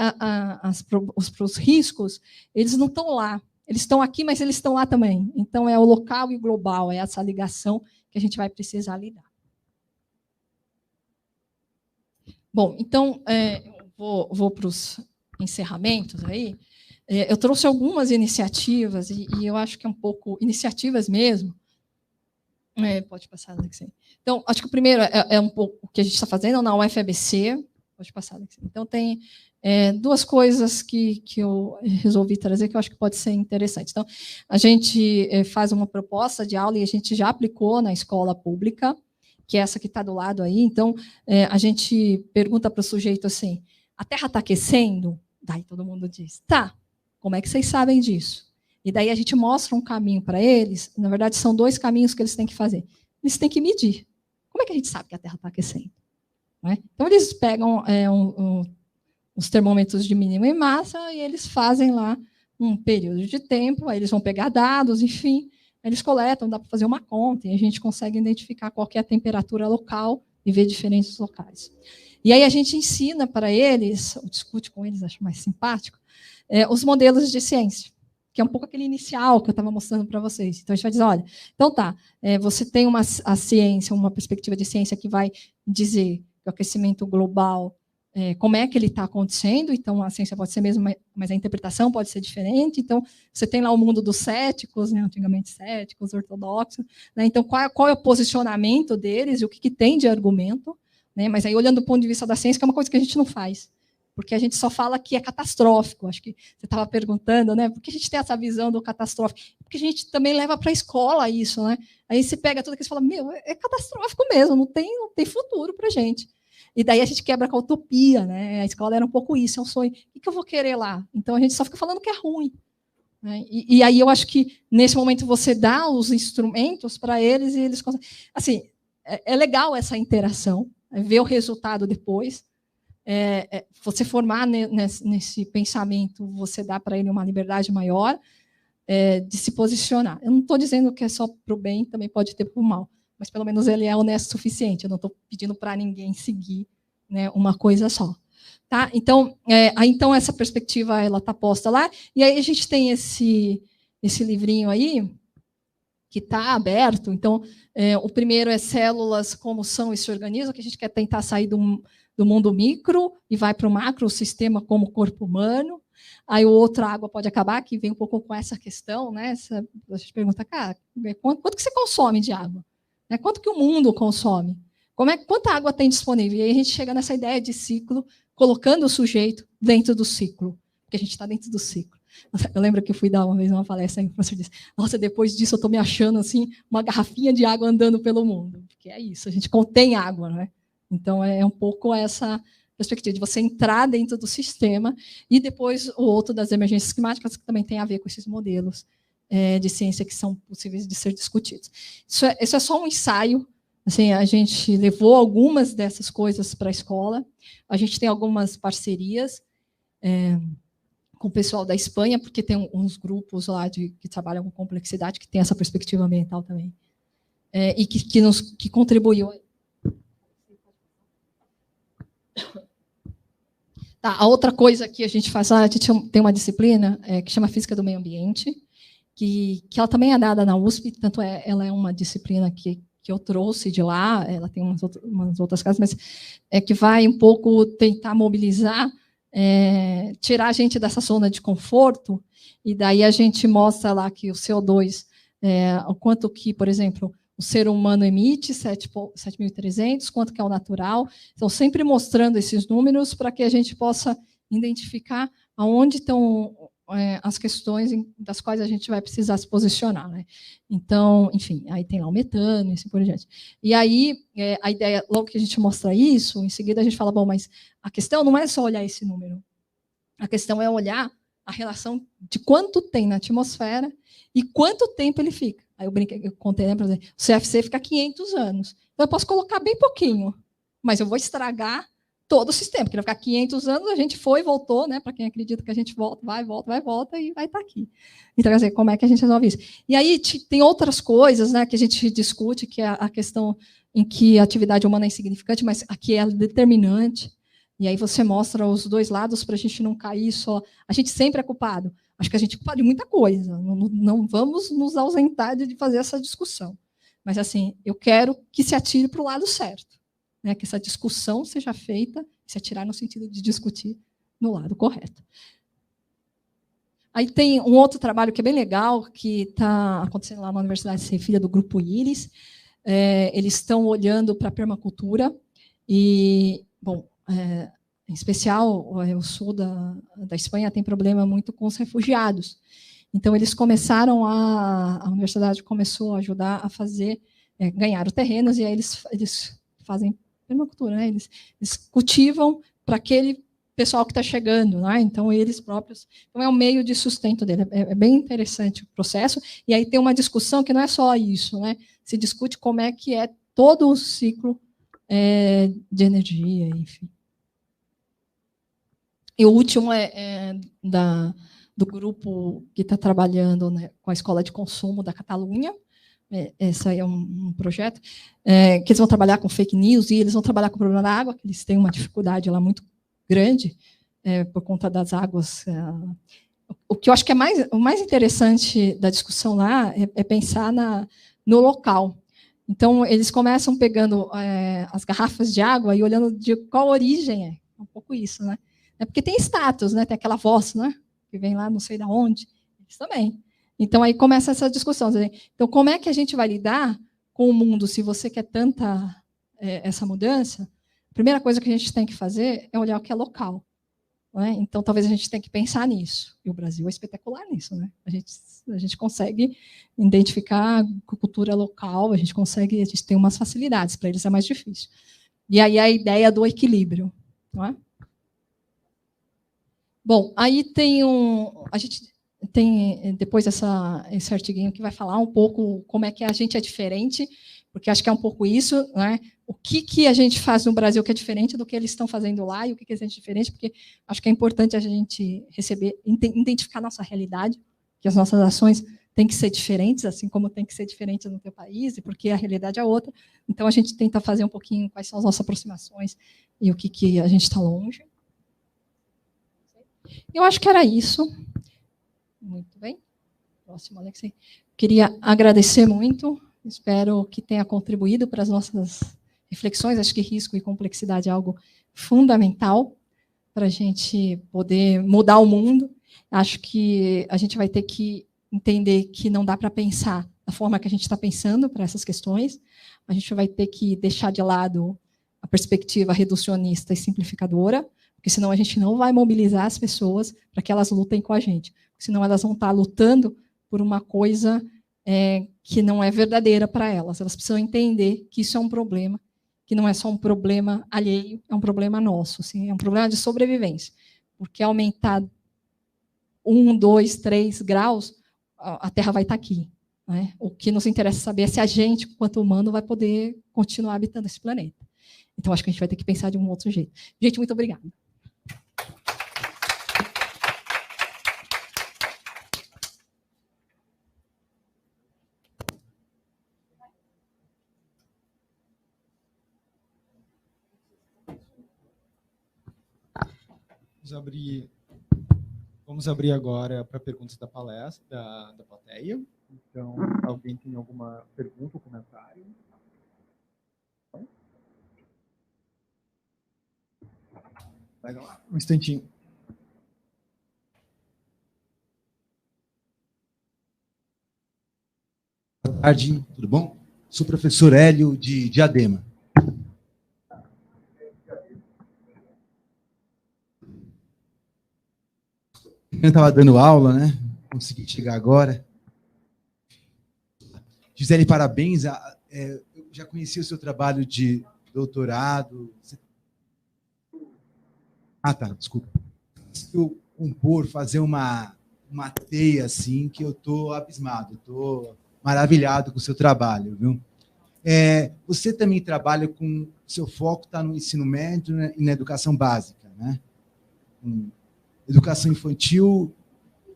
os riscos eles não estão lá, eles estão aqui, mas eles estão lá também. Então, é o local e o global, é essa ligação que a gente vai precisar lidar. Bom, então, vou para os encerramentos aí. Eu trouxe algumas iniciativas, e eu acho que é um pouco iniciativas mesmo. Pode passar, Alexei. Então, acho que o primeiro é um pouco o que a gente está fazendo na UFABC. Pode passar, Alexei. Então, tem duas coisas que eu resolvi trazer que eu acho que pode ser interessante. Então, a gente faz uma proposta de aula e a gente já aplicou na escola pública, que é essa que está do lado aí. Então, a gente pergunta para o sujeito assim, a Terra está aquecendo? Daí todo mundo diz, tá. Como é que vocês sabem disso? E daí a gente mostra um caminho para eles. Na verdade, são dois caminhos que eles têm que fazer. Eles têm que medir. Como é que a gente sabe que a Terra está aquecendo? Não é? Então, eles pegam os termômetros de mínima e massa e eles fazem lá um período de tempo, aí eles vão pegar dados, enfim, eles coletam, dá para fazer uma conta, e a gente consegue identificar qual que é a temperatura local e ver diferenças locais. E aí a gente ensina para eles, ou discute com eles, acho mais simpático, os modelos de ciência. que é um pouco aquele inicial que eu estava mostrando para vocês. Então, a gente vai dizer, olha, então tá, você tem a ciência, uma perspectiva de ciência que vai dizer que o aquecimento global, como é que ele está acontecendo, então a ciência pode ser mesmo, mas a interpretação pode ser diferente. Então, você tem lá o mundo dos céticos, né, antigamente céticos, ortodoxos, né, então qual é o posicionamento deles e o que tem de argumento, né, mas aí olhando do ponto de vista da ciência, que é uma coisa que a gente não faz, porque a gente só fala que é catastrófico. Acho que você estava perguntando, né, por que a gente tem essa visão do catastrófico? Porque a gente também leva para a escola isso, né? Aí você pega tudo que você fala, meu, é catastrófico mesmo, não tem futuro para a gente. E daí a gente quebra com a utopia, né? A escola era um pouco isso, é um sonho. O que eu vou querer lá? Então a gente só fica falando que é ruim. Né? E aí eu acho que nesse momento você dá os instrumentos para eles e eles conseguem. Assim, é legal essa interação, ver o resultado depois. Você formar nesse pensamento, você dá para ele uma liberdade maior de se posicionar. Eu não estou dizendo que é só para o bem, também pode ter para o mal, mas pelo menos ele é honesto o suficiente. Eu não estou pedindo para ninguém seguir, né, uma coisa só. Tá? Então, então essa perspectiva ela está posta lá, e aí a gente tem esse livrinho aí, que está aberto. Então, o primeiro é células, como são e se organizam, que a gente quer tentar sair do mundo micro e vai para o macro, o sistema como corpo humano. Aí o outro, a água pode acabar, que vem um pouco com essa questão, né? A gente pergunta, cara, quanto que você consome de água? Né? Quanto que o mundo consome? Quanta água tem disponível? E aí a gente chega nessa ideia de ciclo, colocando o sujeito dentro do ciclo, porque a gente está dentro do ciclo. Eu lembro que eu fui dar uma vez uma palestra e o professor disse, nossa, depois disso eu estou me achando assim, uma garrafinha de água andando pelo mundo. Porque é isso, a gente contém água, né? Então, é um pouco essa perspectiva de você entrar dentro do sistema, e depois o outro das emergências climáticas, que também tem a ver com esses modelos de ciência que são possíveis de ser discutidos. Isso é só um ensaio. Assim, a gente levou algumas dessas coisas para a escola, a gente tem algumas parcerias com o pessoal da Espanha, porque tem uns grupos lá que trabalham com complexidade, que tem essa perspectiva ambiental também, e que contribuiu. Tá, a outra coisa que a gente faz, a gente tem uma disciplina que chama Física do Meio Ambiente, que ela também é dada na USP, tanto ela é uma disciplina que eu trouxe de lá, ela tem umas outras casas, mas que vai um pouco tentar mobilizar, tirar a gente dessa zona de conforto, e daí a gente mostra lá que o CO2, o quanto que, por exemplo, o ser humano emite, 7.300, quanto que é o natural. Então, sempre mostrando esses números para que a gente possa identificar aonde estão as questões das quais a gente vai precisar se posicionar. Né? Então, enfim, aí tem lá o metano e assim por diante. E aí, a ideia, logo que a gente mostra isso, em seguida a gente fala, bom, mas a questão não é só olhar esse número. A questão é olhar a relação de quanto tem na atmosfera e quanto tempo ele fica. Aí eu contei, né, por exemplo, o CFC fica 500 anos. Então, eu posso colocar bem pouquinho, mas eu vou estragar todo o sistema, porque vai ficar 500 anos, a gente foi e voltou, né? Para quem acredita que a gente volta, vai, volta e vai estar aqui. Então, quer dizer, como é que a gente resolve isso? E aí tem outras coisas, né, que a gente discute, que é a questão em que a atividade humana é insignificante, mas aqui é determinante. E aí você mostra os dois lados para a gente não cair só. A gente sempre é culpado. Acho que a gente é culpado de muita coisa. Não vamos nos ausentar de fazer essa discussão. Mas, assim, eu quero que se atire para o lado certo. Né? Que essa discussão seja feita, se atirar no sentido de discutir no lado correto. Aí tem um outro trabalho que é bem legal, que está acontecendo lá na Universidade de Sevilha, do Grupo Iris. Eles estão olhando para a permacultura. E, bom, em especial, o sul da Espanha tem problema muito com os refugiados. Então, eles começaram a universidade começou a ajudar a fazer, ganhar os terrenos, e aí eles fazem permacultura, né? Eles cultivam para aquele pessoal que está chegando, né? Então, eles próprios. Então, é um meio de sustento dele. É bem interessante o processo. E aí tem uma discussão que não é só isso, né? Se discute como é que é todo o ciclo de energia, enfim. E o último do grupo que está trabalhando, né, com a Escola de Consumo da Catalunha. Esse aí é um projeto que eles vão trabalhar com fake news, e eles vão trabalhar com o problema da água, que eles têm uma dificuldade lá muito grande por conta das águas. o que eu acho que é o mais interessante da discussão lá é pensar no local. Então, eles começam pegando as garrafas de água e olhando de qual origem é. Um pouco isso, né? É porque tem status, né? Tem aquela voz, né? Que vem lá não sei de onde. Eles também. Então, aí começa essa discussão. Então, como é que a gente vai lidar com o mundo se você quer tanta essa mudança? A primeira coisa que a gente tem que fazer é olhar o que é local. Né? Então, talvez a gente tenha que pensar nisso. E o Brasil é espetacular nisso. Né? A gente consegue identificar cultura local, a gente tem umas facilidades, para eles é mais difícil. E aí a ideia do equilíbrio. Não é? Bom, aí a gente tem depois esse artiguinho que vai falar um pouco como é que a gente é diferente, porque acho que é um pouco isso, né? O que a gente faz no Brasil que é diferente do que eles estão fazendo lá e o que a gente é diferente, porque acho que é importante a gente identificar a nossa realidade, que as nossas ações têm que ser diferentes, assim como tem que ser diferente no teu país, e porque a realidade é outra. Então, a gente tenta fazer um pouquinho quais são as nossas aproximações e o que a gente está longe. Eu acho que era isso. Muito bem. Próximo, Alexei. Queria agradecer muito. Espero que tenha contribuído para as nossas reflexões. Acho que risco e complexidade é algo fundamental para a gente poder mudar o mundo. Acho que a gente vai ter que entender que não dá para pensar da forma que a gente está pensando para essas questões. A gente vai ter que deixar de lado a perspectiva reducionista e simplificadora, porque senão a gente não vai mobilizar as pessoas para que elas lutem com a gente. Senão elas vão estar lutando por uma coisa que não é verdadeira para elas. Elas precisam entender que isso é um problema, que não é só um problema alheio, é um problema nosso, assim, é um problema de sobrevivência. Porque aumentar 1, 2, 3 graus, a Terra vai estar aqui. Né? O que nos interessa saber é se a gente, enquanto humano, vai poder continuar habitando esse planeta. Então, acho que a gente vai ter que pensar de um outro jeito. Gente, muito obrigada. Vamos abrir agora para perguntas da palestra, da plateia. Então, alguém tem alguma pergunta ou comentário? Vai lá, um instantinho. Boa tarde, tudo bom? Sou o professor Hélio de Diadema. Eu estava dando aula, né? Consegui chegar agora. Gisele, parabéns. Eu já conheci o seu trabalho de doutorado. Tá, desculpa. Eu compor, fazer uma teia assim, que eu estou abismado, estou maravilhado com o seu trabalho, viu? Você também trabalha com... Seu foco está no ensino médio, né, e na educação básica, né? Educação infantil...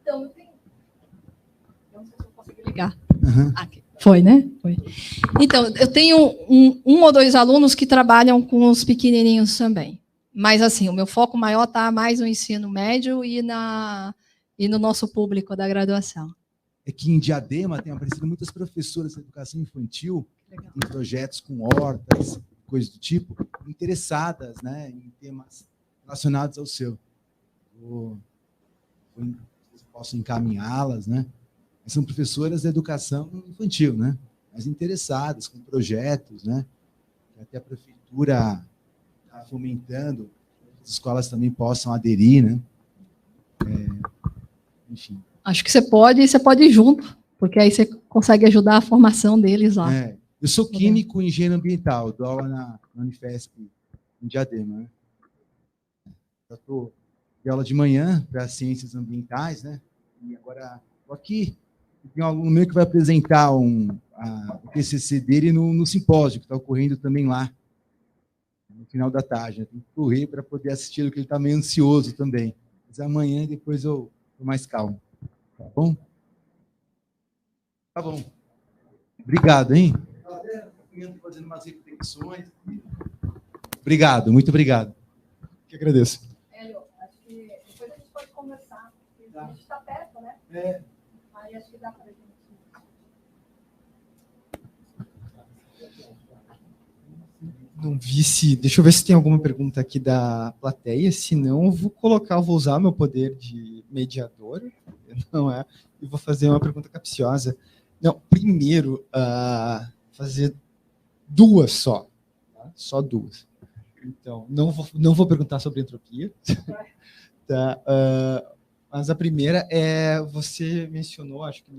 Então, eu tenho... Não sei se eu consigo ligar. Uhum. Aqui. Foi, né? Foi. Então, eu tenho um ou dois alunos que trabalham com os pequenininhos também. Mas, assim, o meu foco maior está mais no ensino médio e no nosso público da graduação. É que em Diadema tem aparecido muitas professoras de educação infantil em projetos com hortas, coisas do tipo, interessadas, né, em temas relacionados ao seu. Posso encaminhá-las, né? São professoras de educação infantil, né? Mas interessadas com projetos, né? Até a prefeitura está fomentando, as escolas também possam aderir, né? Enfim. Acho que você pode ir junto, porque aí você consegue ajudar a formação deles lá. Eu sou químico e engenheiro ambiental, dou aula na Unifesp, em Diadema, né? Eu estou de aula de manhã para ciências ambientais, né? E agora estou aqui. Tem um aluno meu que vai apresentar o TCC dele no simpósio, que está ocorrendo também lá, no final da tarde. Tem que correr para poder assistir, porque ele está meio ansioso também. Mas amanhã, depois eu estou mais calmo. Tá bom? Tá bom. Obrigado, hein? Estou fazendo umas reflexões. Obrigado, muito obrigado. Que agradeço. Hélio, acho que depois a gente pode conversar. A gente está perto, né? Aí acho que dá para a gente. Não vi se... Deixa eu ver se tem alguma pergunta aqui da plateia. Se não, eu vou usar meu poder de mediador, não é? E vou fazer uma pergunta capciosa. Não, primeiro, fazer duas só. Tá? Só duas. Então, não vou perguntar sobre entropia. Tá? Mas a primeira é... Você mencionou, acho que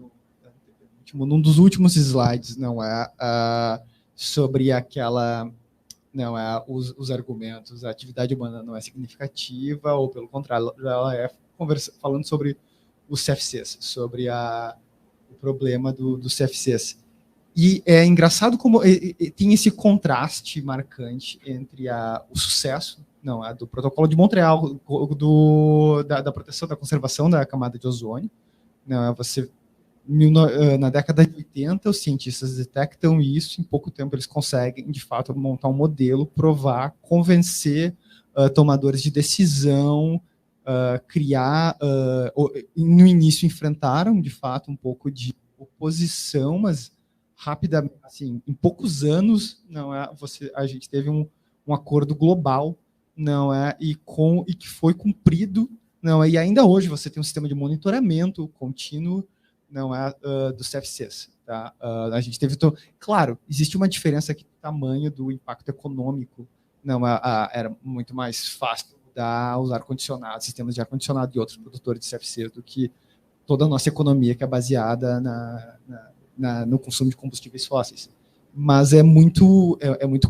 num dos últimos slides, não é? Sobre aquela... Não é os argumentos, a atividade humana não é significativa, ou pelo contrário, ela é falando sobre os CFCs, sobre o problema dos CFCs. E é engraçado como tem esse contraste marcante entre o sucesso do protocolo de Montreal, da proteção, da conservação da camada de ozônio. Não, na década de 80, os cientistas detectam isso, em pouco tempo eles conseguem, de fato, montar um modelo, provar, convencer tomadores de decisão, criar... no início enfrentaram, de fato, um pouco de oposição, mas rapidamente, assim, em poucos anos, a gente teve um acordo global, e que foi cumprido, e ainda hoje você tem um sistema de monitoramento contínuo, dos CFCs. Tá? A gente teve... Claro, existe uma diferença aqui do tamanho do impacto econômico. Era muito mais fácil os ar-condicionado, sistemas de ar-condicionado e outros produtores de CFCs do que toda a nossa economia, que é baseada no consumo de combustíveis fósseis. Mas é muito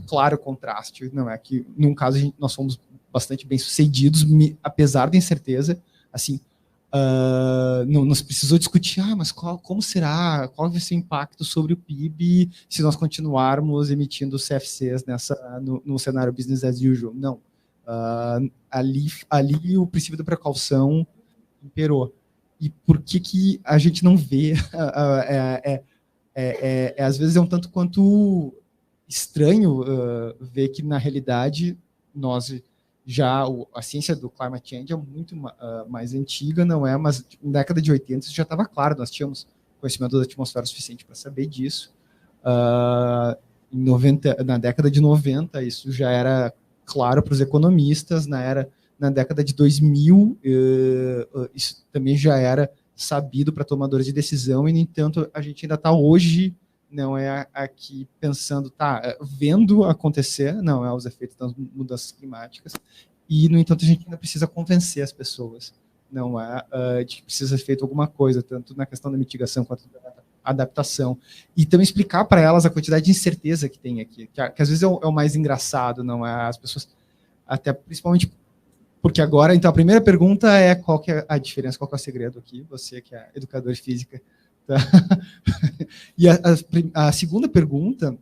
claro o contraste. Que, num caso, nós fomos bastante bem-sucedidos, apesar da incerteza, assim, não se precisou discutir, mas como será, qual vai ser o impacto sobre o PIB se nós continuarmos emitindo CFCs no cenário business as usual. Não. Ali o princípio da precaução imperou. E por que a gente não vê? Às vezes é um tanto quanto estranho ver que, na realidade, a ciência do climate change é muito mais antiga, mas na década de 80 isso já estava claro, nós tínhamos conhecimento da atmosfera suficiente para saber disso. Na década de 90, isso já era claro para os economistas, na década de 2000, isso também já era sabido para tomadores de decisão, e, no entanto, a gente ainda está hoje aqui pensando, vendo acontecer, os efeitos das mudanças climáticas, e, no entanto, a gente ainda precisa convencer as pessoas, de que precisa ser feito alguma coisa, tanto na questão da mitigação quanto da adaptação, e também explicar para elas a quantidade de incerteza que tem aqui, que às vezes é o mais engraçado, as pessoas, até principalmente porque agora, então, a primeira pergunta é qual que é a diferença, qual que é o segredo aqui, você que é educador de física. Tá? E a segunda pergunta,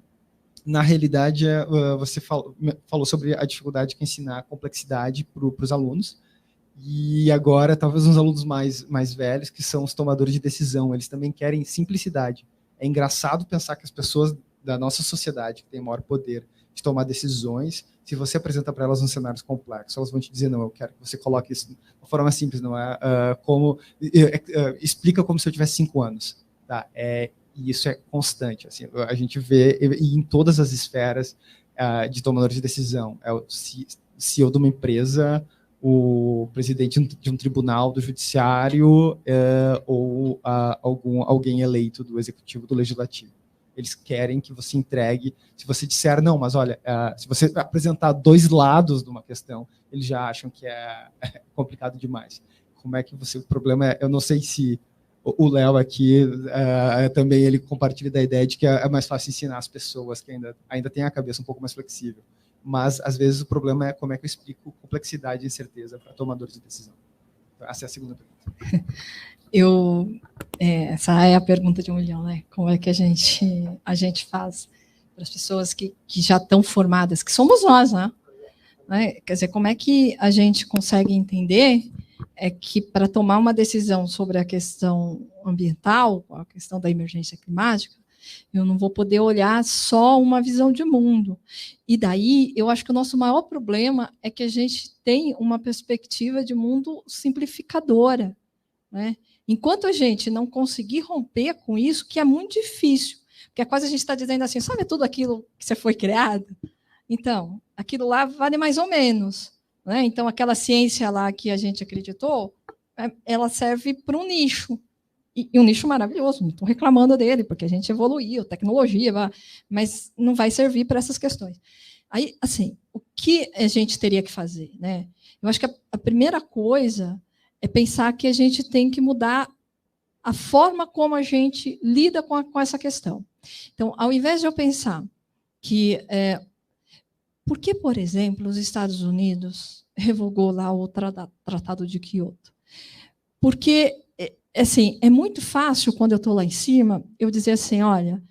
na realidade, você falou sobre a dificuldade de ensinar a complexidade para os alunos, e agora, talvez uns alunos mais velhos, que são os tomadores de decisão, eles também querem simplicidade. É engraçado pensar que as pessoas da nossa sociedade, que têm maior poder de tomar decisões, se você apresenta para elas um cenário complexo, elas vão te dizer, não, eu quero que você coloque isso de uma forma simples, explica como se eu tivesse 5 anos. Tá? E isso é constante. Assim, a gente vê em todas as esferas de tomadores de decisão. É o CEO de uma empresa, o presidente de um tribunal do judiciário ou alguém eleito do executivo, do legislativo. Eles querem que você entregue, se você disser, não, mas olha, se você apresentar 2 lados de uma questão, eles já acham que é complicado demais. Como é que o problema é, eu não sei se o Léo aqui também ele compartilha da ideia de que é mais fácil ensinar as pessoas que ainda têm a cabeça um pouco mais flexível, mas às vezes o problema é como é que eu explico complexidade e incerteza para tomadores de decisão. Essa é a segunda pergunta. Essa é a pergunta de 1 milhão, né? Como é que a gente faz para as pessoas que já estão formadas, que somos nós, né? Quer dizer, como é que a gente consegue entender que para tomar uma decisão sobre a questão ambiental, a questão da emergência climática, eu não vou poder olhar só uma visão de mundo. E daí, eu acho que o nosso maior problema é que a gente tem uma perspectiva de mundo simplificadora. né? Enquanto a gente não conseguir romper com isso, que é muito difícil, porque quase a gente está dizendo assim, sabe tudo aquilo que você foi criado? Então, aquilo lá vale mais ou menos, né? Então, aquela ciência lá que a gente acreditou, ela serve para um nicho, e um nicho maravilhoso, não estou reclamando dele, porque a gente evoluiu, tecnologia, mas não vai servir para essas questões. Aí, assim, o que a gente teria que fazer, né? Eu acho que a primeira coisa é pensar que a gente tem que mudar a forma como a gente lida com essa questão. Então, ao invés de eu pensar que... por que, por exemplo, os Estados Unidos revogou lá o Tratado de Quioto? Porque, assim, é muito fácil, quando eu estou lá em cima, eu dizer assim, olha,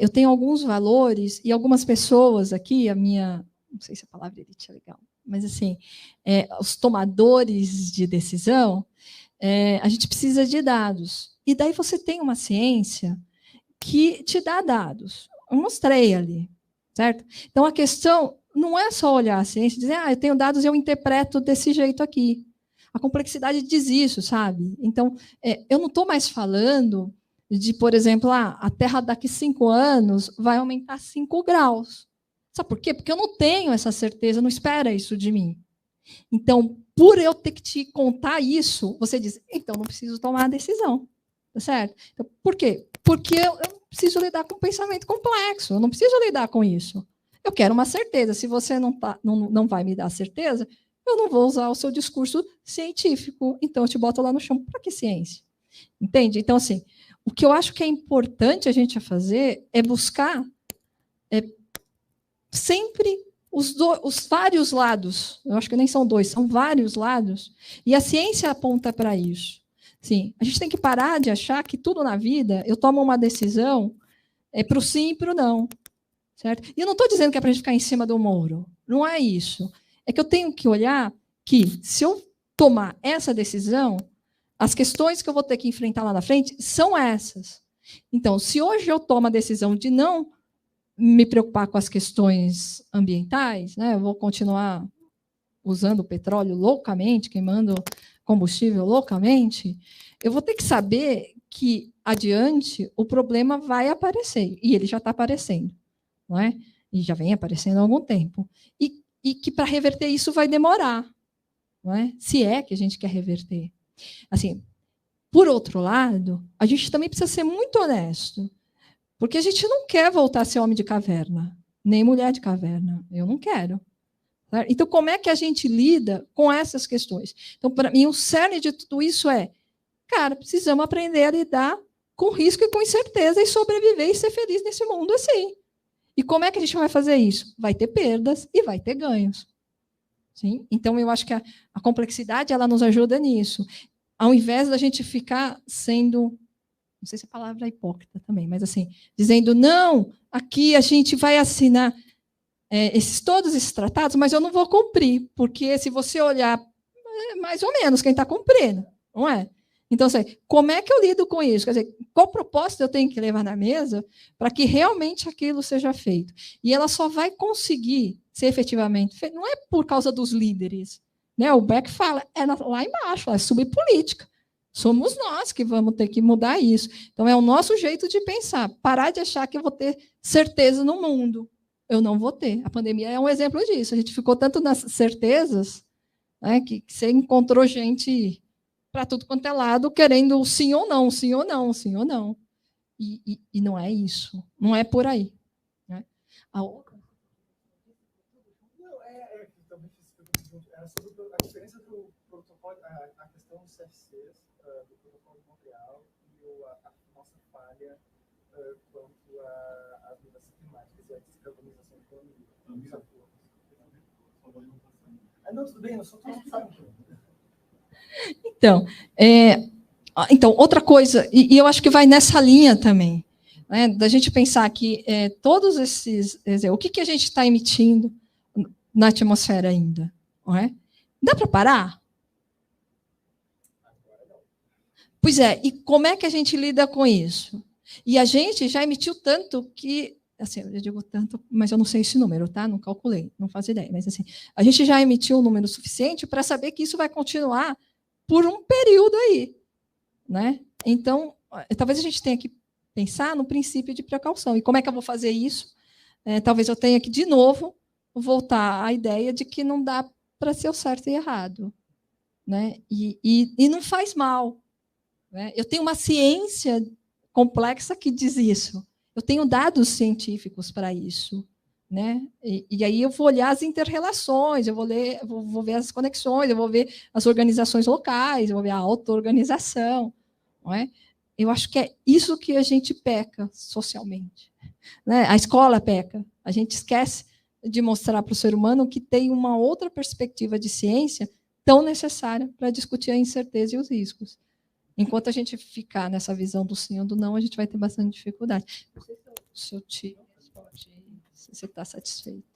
eu tenho alguns valores e algumas pessoas aqui, a minha... Não sei se a palavra elite é legal, mas, assim, os tomadores de decisão, a gente precisa de dados. E daí você tem uma ciência que te dá dados. Eu mostrei ali, certo? Então, a questão não é só olhar a ciência e dizer, eu tenho dados e eu interpreto desse jeito aqui. A complexidade diz isso, sabe? Então, eu não estou mais falando de, por exemplo, a Terra daqui 5 anos vai aumentar 5 graus. Sabe por quê? Porque eu não tenho essa certeza, não espera isso de mim. Então, por eu ter que te contar isso, você diz, então não preciso tomar a decisão. Tá certo? Então, por quê? Porque eu preciso lidar com um pensamento complexo, eu não preciso lidar com isso. Eu quero uma certeza. Se você não vai me dar certeza, eu não vou usar o seu discurso científico. Então, eu te boto lá no chão. Para que ciência? Entende? Então, assim, o que eu acho que é importante a gente fazer é buscar sempre os vários lados. Eu acho que nem são 2, são vários lados. E a ciência aponta para isso. Sim, a gente tem que parar de achar que tudo na vida, eu tomo uma decisão para o sim e para o não. Certo? E eu não estou dizendo que é para a gente ficar em cima do muro. Não é isso. É que eu tenho que olhar que, se eu tomar essa decisão, as questões que eu vou ter que enfrentar lá na frente são essas. Então, se hoje eu tomo a decisão de não me preocupar com as questões ambientais, né, eu vou continuar usando petróleo loucamente, queimando combustível loucamente, eu vou ter que saber que, adiante, o problema vai aparecer. E ele já está aparecendo. Não é? E já vem aparecendo há algum tempo. E que para reverter isso vai demorar. Não é? Se é que a gente quer reverter. Assim, por outro lado, a gente também precisa ser muito honesto. Porque a gente não quer voltar a ser homem de caverna, nem mulher de caverna. Eu não quero. Então, como é que a gente lida com essas questões? Então, para mim, o cerne de tudo isso cara, precisamos aprender a lidar com risco e com incerteza e sobreviver e ser feliz nesse mundo assim. E como é que a gente vai fazer isso? Vai ter perdas e vai ter ganhos. Sim? Então, eu acho que a complexidade ela nos ajuda nisso. Ao invés da gente ficar sendo, não sei se a palavra é hipócrita também, mas assim, dizendo, não, aqui a gente vai assinar todos esses tratados, mas eu não vou cumprir, porque se você olhar, mais ou menos quem está cumprindo, não é? Então, assim, como é que eu lido com isso? Quer dizer, qual propósito eu tenho que levar na mesa para que realmente aquilo seja feito? E ela só vai conseguir ser efetivamente feita, não é por causa dos líderes. Né? O Beck fala, lá embaixo, é subpolítica. Somos nós que vamos ter que mudar isso. Então, é o nosso jeito de pensar. Parar de achar que eu vou ter certeza no mundo. Eu não vou ter. A pandemia é um exemplo disso. A gente ficou tanto nas certezas, né, que você encontrou gente para tudo quanto é lado, querendo sim ou não, sim ou não, sim ou não. E não é isso. Não é por aí. Né? A outra... Não, também era sobre a diferença do protocolo, a questão dos CFCs, do protocolo de Montreal e a nossa falha quanto às mudanças climáticas e a descarbonização da economia. Não, tudo bem, eu só estou explicando. Então, outra coisa, e eu acho que vai nessa linha também, né, da gente pensar que todos esses... o que a gente está emitindo na atmosfera ainda? Não é? Dá para parar? Pois é, e como é que a gente lida com isso? E a gente já emitiu tanto que... Assim, eu digo tanto, mas eu não sei esse número, tá? Não calculei, não faço ideia. Mas assim, a gente já emitiu um número suficiente para saber que isso vai continuar por um período aí. né? Então, talvez a gente tenha que pensar no princípio de precaução. E como é que eu vou fazer isso? Talvez eu tenha que, de novo, voltar à ideia de que não dá para ser o certo e errado, né? E não faz mal, né? Eu tenho uma ciência complexa que diz isso. Eu tenho dados científicos para isso, né? E aí eu vou olhar as inter-relações, eu vou ver as conexões, eu vou ver as organizações locais, eu vou ver a auto-organização, não é? Eu acho que é isso que a gente peca socialmente, né? A escola peca. A gente esquece de mostrar para o ser humano que tem uma outra perspectiva de ciência tão necessária para discutir a incerteza e os riscos. Enquanto a gente ficar nessa visão do sim ou do não, a gente vai ter bastante dificuldade. Não sei se o seu tio pode, se você está satisfeito.